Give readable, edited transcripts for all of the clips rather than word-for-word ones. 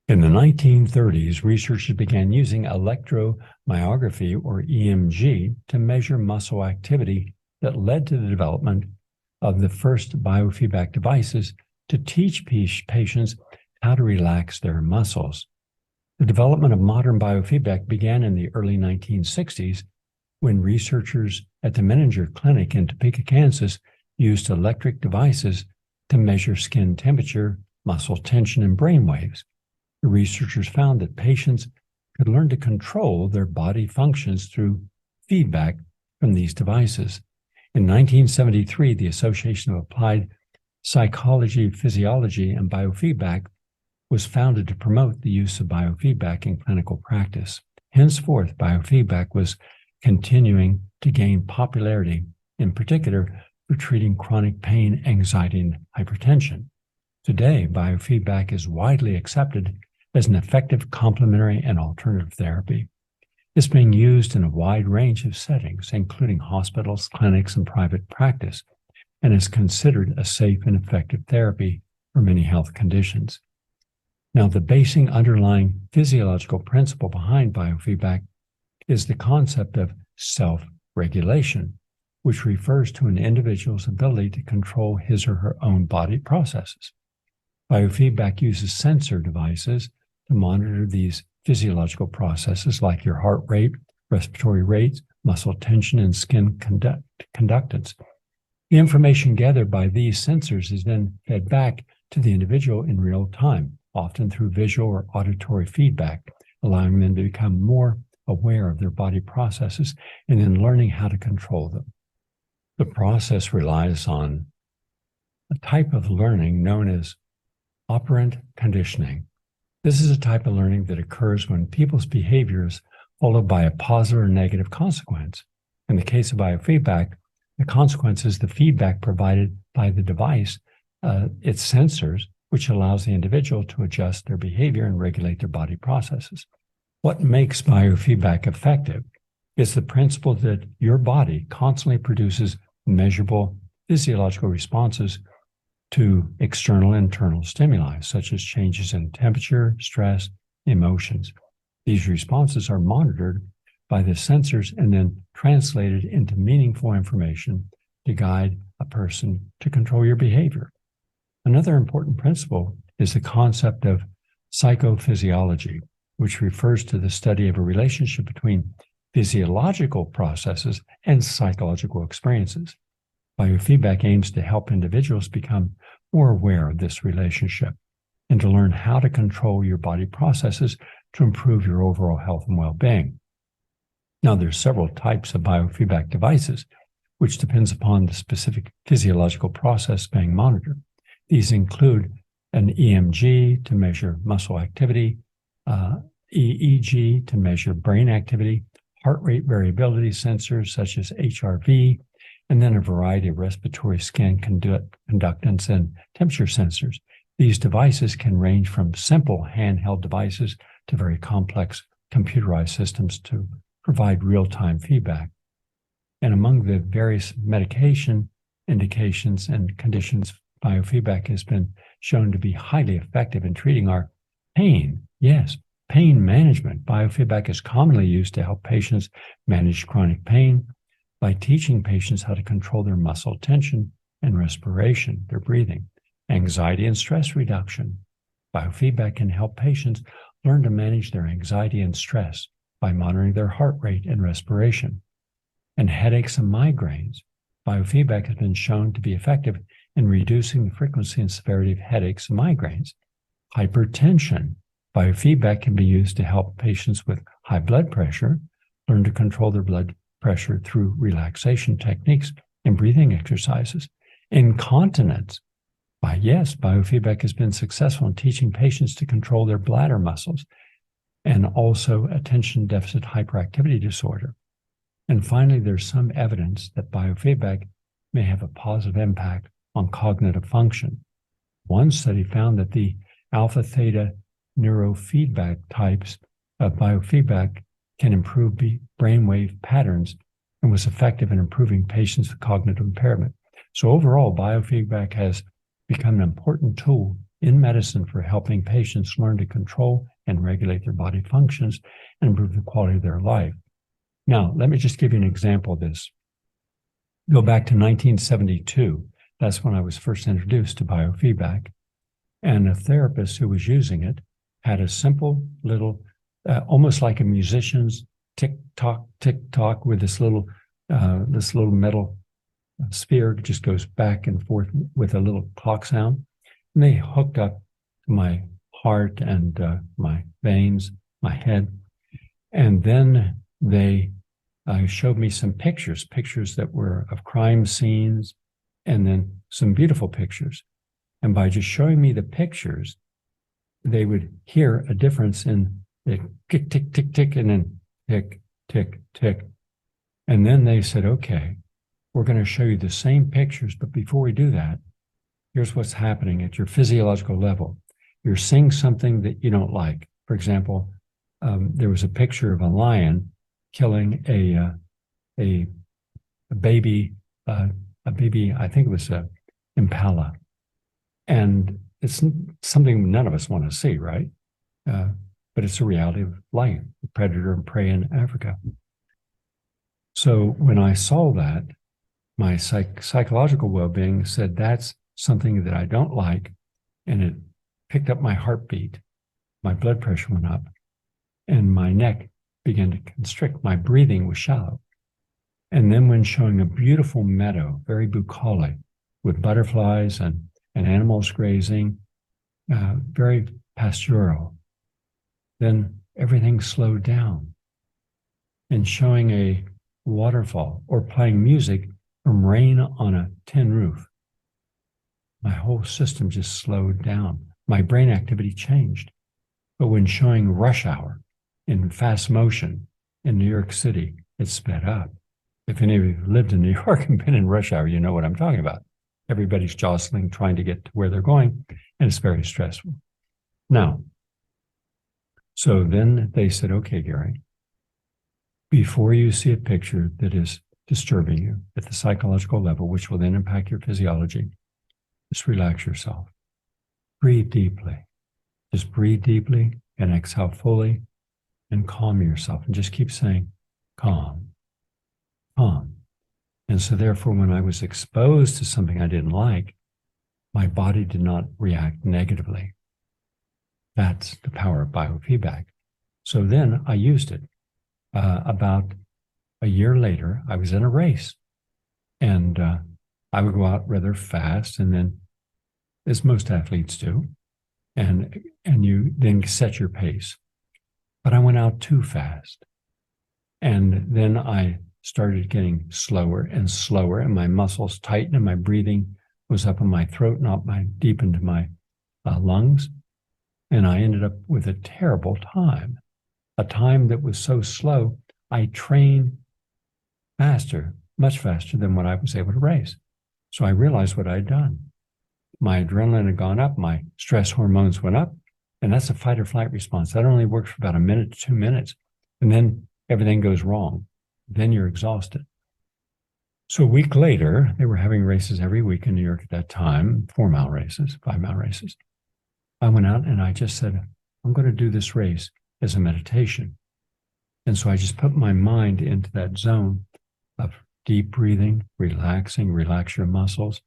In the 1930s, researchers began using electromyography, or EMG, to measure muscle activity that led to the development of the first biofeedback devices to teach patients how to relax their muscles. The development of modern biofeedback began in the early 1960s when researchers at the Menninger Clinic in Topeka, Kansas, used electric devices to measure skin temperature, muscle tension, and brain waves. The researchers found that patients could learn to control their body functions through feedback from these devices. In 1973, the Association of Applied Psychology, Physiology, and Biofeedback was founded to promote the use of biofeedback in clinical practice. Henceforth, biofeedback was continuing to gain popularity, in particular for treating chronic pain, anxiety, and hypertension. Today, biofeedback is widely accepted as an effective complementary and alternative therapy. It's being used in a wide range of settings, including hospitals, clinics, and private practice, and is considered a safe and effective therapy for many health conditions. Now, the basic underlying physiological principle behind biofeedback is the concept of self-regulation, which refers to an individual's ability to control his or her own body processes. Biofeedback uses sensor devices to monitor these physiological processes like your heart rate, respiratory rates, muscle tension, and skin conductance. The information gathered by these sensors is then fed back to the individual in real time, often through visual or auditory feedback, allowing them to become more aware of their body processes and then learning how to control them. The process relies on a type of learning known as operant conditioning. This is a type of learning that occurs when people's behavior is followed by a positive or negative consequence. In the case of biofeedback, the consequence is the feedback provided by the device, its sensors, which allows the individual to adjust their behavior and regulate their body processes. What makes biofeedback effective is the principle that your body constantly produces measurable physiological responses to external and internal stimuli, such as changes in temperature, stress, emotions. These responses are monitored by the sensors and then translated into meaningful information to guide a person to control your behavior. Another important principle is the concept of psychophysiology, which refers to the study of a relationship between physiological processes and psychological experiences. Biofeedback aims to help individuals become more aware of this relationship and to learn how to control your body processes to improve your overall health and well-being. Now, there's several types of biofeedback devices, which depends upon the specific physiological process being monitored. These include an EMG to measure muscle activity, EEG to measure brain activity, heart rate variability sensors such as HRV, and then a variety of respiratory, skin conductance, and temperature sensors. These devices can range from simple handheld devices to very complex computerized systems to provide real-time feedback. And among the various medication indications and conditions, biofeedback has been shown to be highly effective in treating our pain. Yes, pain management. Biofeedback is commonly used to help patients manage chronic pain by teaching patients how to control their muscle tension and respiration, their breathing. Anxiety and stress reduction. Biofeedback can help patients learn to manage their anxiety and stress by monitoring their heart rate and respiration. And headaches and migraines. Biofeedback has been shown to be effective in reducing the frequency and severity of headaches and migraines. Hypertension. Biofeedback can be used to help patients with high blood pressure learn to control their blood pressure through relaxation techniques and breathing exercises. Incontinence. Biofeedback has been successful in teaching patients to control their bladder muscles and also attention deficit hyperactivity disorder. And finally, there's some evidence that biofeedback may have a positive impact on cognitive function. One study found that the alpha-theta neurofeedback types of biofeedback can improve brainwave patterns and was effective in improving patients with cognitive impairment. So overall, biofeedback has become an important tool in medicine for helping patients learn to control and regulate their body functions and improve the quality of their life. Now, let me just give you an example of this. Go back to 1972. That's when I was first introduced to biofeedback. And a therapist who was using it had a simple little, almost like a musician's tick-tock with this little metal sphere. It just goes back and forth with a little clock sound. And they hooked up my heart and my veins, my head. And then they showed me some pictures that were of crime scenes, and then some beautiful pictures. And by just showing me the pictures, they would hear a difference in the tick, tick, tick, tick, and then tick, tick, tick. And then they said, okay, we're going to show you the same pictures, but before we do that, here's what's happening at your physiological level. You're seeing something that you don't like. For example, there was a picture of a lion killing a baby, I think it was an impala. And it's something none of us want to see, right? But it's a reality of life, predator and prey in Africa. So when I saw that, my psychological well-being said that's something that I don't like, and it picked up my heartbeat. My blood pressure went up, and my neck began to constrict. My breathing was shallow. And then when showing a beautiful meadow, very bucolic, with butterflies and animals grazing, very pastoral, then everything slowed down. And showing a waterfall or playing music from rain on a tin roof, my whole system just slowed down. My brain activity changed. But when showing rush hour in fast motion in New York City, it sped up. If any of you have lived in New York and been in rush hour, you know what I'm talking about. Everybody's jostling, trying to get to where they're going, and it's very stressful. Now, so then they said, okay, Gary, before you see a picture that is disturbing you at the psychological level, which will then impact your physiology, just relax yourself. Breathe deeply. Just breathe deeply and exhale fully and calm yourself, and just keep saying, calm, calm. And so therefore, when I was exposed to something I didn't like, my body did not react negatively. That's the power of biofeedback. So then I used it. About a year later, I was in a race, and I would go out rather fast, and then, as most athletes do, and you then set your pace. But I went out too fast, and then I started getting slower and slower, and my muscles tightened, and my breathing was up in my throat, not deep into my lungs, and I ended up with a terrible time, a time that was so slow. I trained faster, much faster than what I was able to race. So I realized what I'd done. My adrenaline had gone up, my stress hormones went up, and that's a fight or flight response. That only works for about a minute to 2 minutes, and then everything goes wrong. Then you're exhausted. So a week later, they were having races every week in New York at that time, 4-mile races, 5-mile races. I went out and I just said, I'm going to do this race as a meditation. And so I just put my mind into that zone of deep breathing, relaxing, relax your muscles.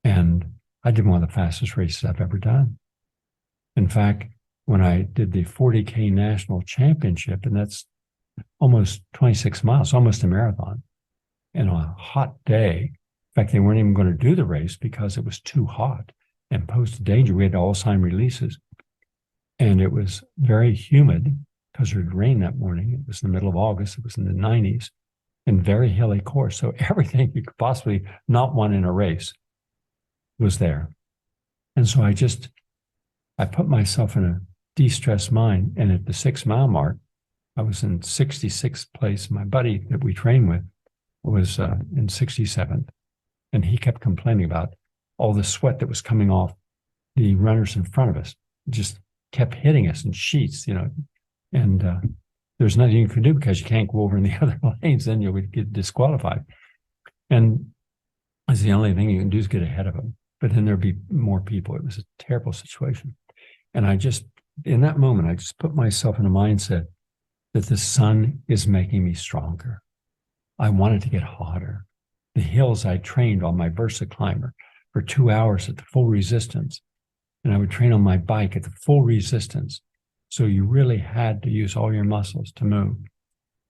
And I did one of the fastest races I've ever done. In fact, when I did the 40K National Championship, and that's almost 26 miles, almost a marathon, and on a hot day. In fact, they weren't even going to do the race because it was too hot and posed a danger. We had to all sign releases. And it was very humid because it had rained that morning. It was in the middle of August. It was in the 90s and very hilly course. So everything you could possibly not want in a race was there. And so I put myself in a de-stressed mind. And at the 6-mile mark, I was in 66th place. My buddy that we trained with was in 67th. And he kept complaining about all the sweat that was coming off the runners in front of us. It just kept hitting us in sheets, and there's nothing you can do because you can't go over in the other lanes, then you would get disqualified. And it's the only thing you can do is get ahead of them. but then there'd be more people. It was a terrible situation. And in that moment, I just put myself in a mindset that the sun is making me stronger. I wanted to get hotter. The hills I trained on my Versa climber for 2 hours at the full resistance. And I would train on my bike at the full resistance. So you really had to use all your muscles to move.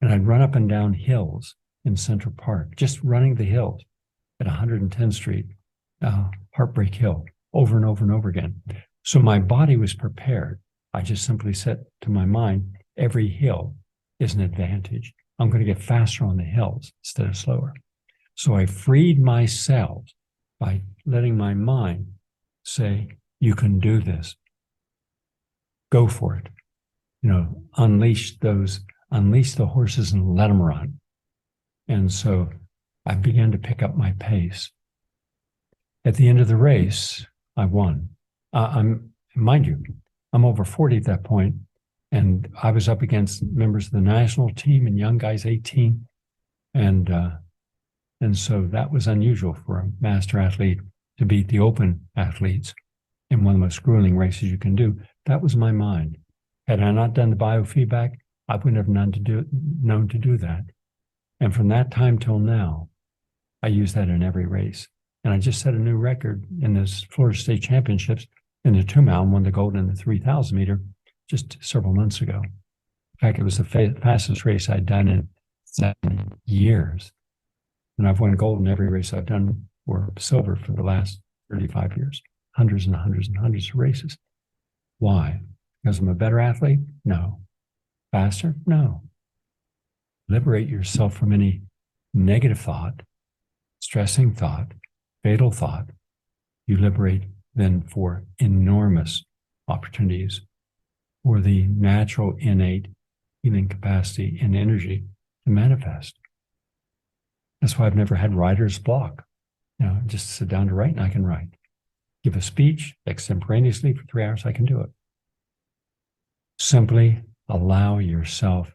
And I'd run up and down hills in Central Park, just running the hills at 110th Street, Heartbreak Hill, over and over and over again. So my body was prepared. I just simply said to my mind, every hill is an advantage. I'm going to get faster on the hills instead of slower. So I freed myself by letting my mind say, you can do this. Go for it. Unleash the horses and let them run. And so I began to pick up my pace. At the end of the race, I won. Mind you, I'm over 40 at that point, and I was up against members of the national team and young guys 18. And so that was unusual for a master athlete to beat the open athletes in one of the most grueling races you can do. That was my mind. Had I not done the biofeedback, I wouldn't have known to do that. And from that time till now, I use that in every race. And I just set a new record in this Florida State Championships in the 2 mile and won the gold in the 3,000 meter just several months ago. In fact, it was the fastest race I'd done in 7 years. And I've won gold in every race I've done, or silver for the last 35 years, hundreds and hundreds and hundreds of races. Why? Because I'm a better athlete? No. Faster? No. Liberate yourself from any negative thought, stressing thought, fatal thought. You liberate then for enormous opportunities for the natural, innate healing capacity and energy to manifest. That's why I've never had writer's block. Just sit down to write and I can write. Give a speech extemporaneously for 3 hours, I can do it. Simply allow yourself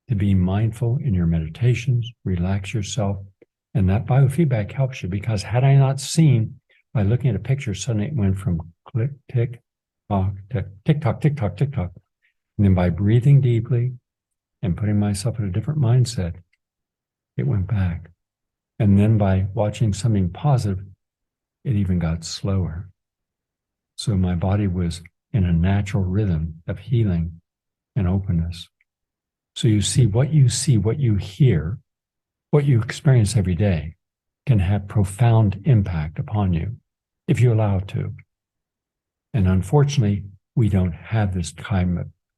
to be mindful in your meditations, relax yourself, and that biofeedback helps you, because had I not seen, by looking at a picture, suddenly it went from click, tick, tock, tick, tock, tick, tock, tick, tock. And then by breathing deeply and putting myself in a different mindset, it went back. And then by watching something positive, it even got slower. So my body was in a natural rhythm of healing and openness. So you see, what you hear, what you experience every day can have profound impact upon you if you allow it to. And unfortunately, we don't have this type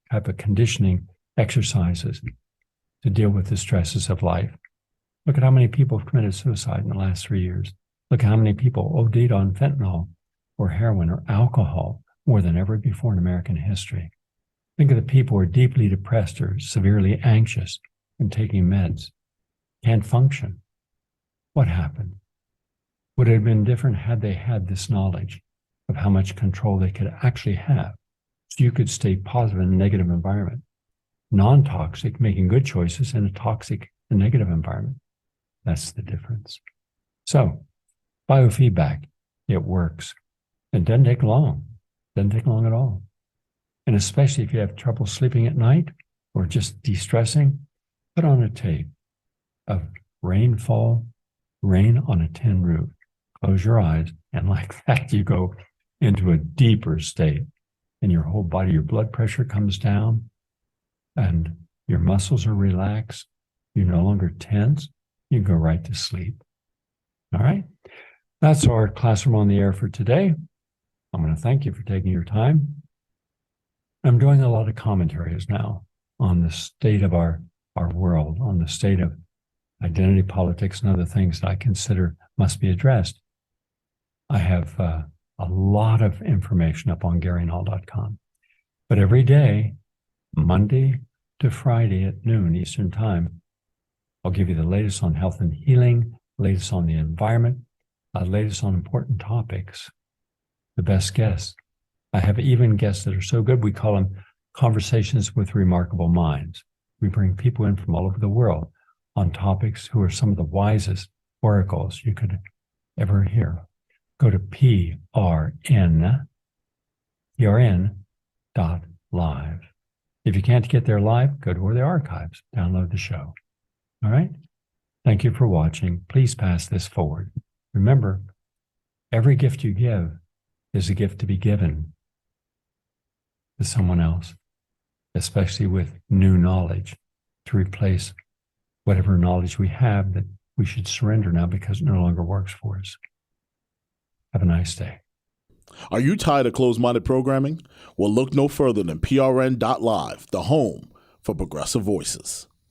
of conditioning exercises to deal with the stresses of life. Look at how many people have committed suicide in the last 3 years. Look at how many people OD'd on fentanyl or heroin or alcohol more than ever before in American history. Think of the people who are deeply depressed or severely anxious and taking meds, can't function. What happened? Would it have been different had they had this knowledge of how much control they could actually have? So you could stay positive in a negative environment, non-toxic, making good choices in a toxic and negative environment. That's the difference. So biofeedback, it works. It doesn't take long. Doesn't take long at all. And especially if you have trouble sleeping at night or just de-stressing, put on a tape of rainfall, rain on a tin roof. Close your eyes, and like that, you go into a deeper state. And your whole body, your blood pressure comes down, and your muscles are relaxed. You're no longer tense. You go right to sleep. All right? That's our Classroom on the Air for today. I'm going to thank you for taking your time. I'm doing a lot of commentaries now on the state of our world, on the state of identity politics and other things that I consider must be addressed. I have a lot of information up on GaryNall.com. But every day, Monday to Friday at noon Eastern Time, I'll give you the latest on health and healing, latest on the environment, latest on important topics, the best guests. I have even guests that are so good, we call them Conversations with Remarkable Minds. We bring people in from all over the world on topics who are some of the wisest oracles you could ever hear. go to PRN.Live. If you can't get there live, go to the archives, download the show. All right? Thank you for watching. Please pass this forward. Remember, every gift you give is a gift to be given to someone else, especially with new knowledge to replace whatever knowledge we have that we should surrender now because it no longer works for us. Have a nice day. Are you tired of closed-minded programming? Well, look no further than PRN.Live, the home for progressive voices.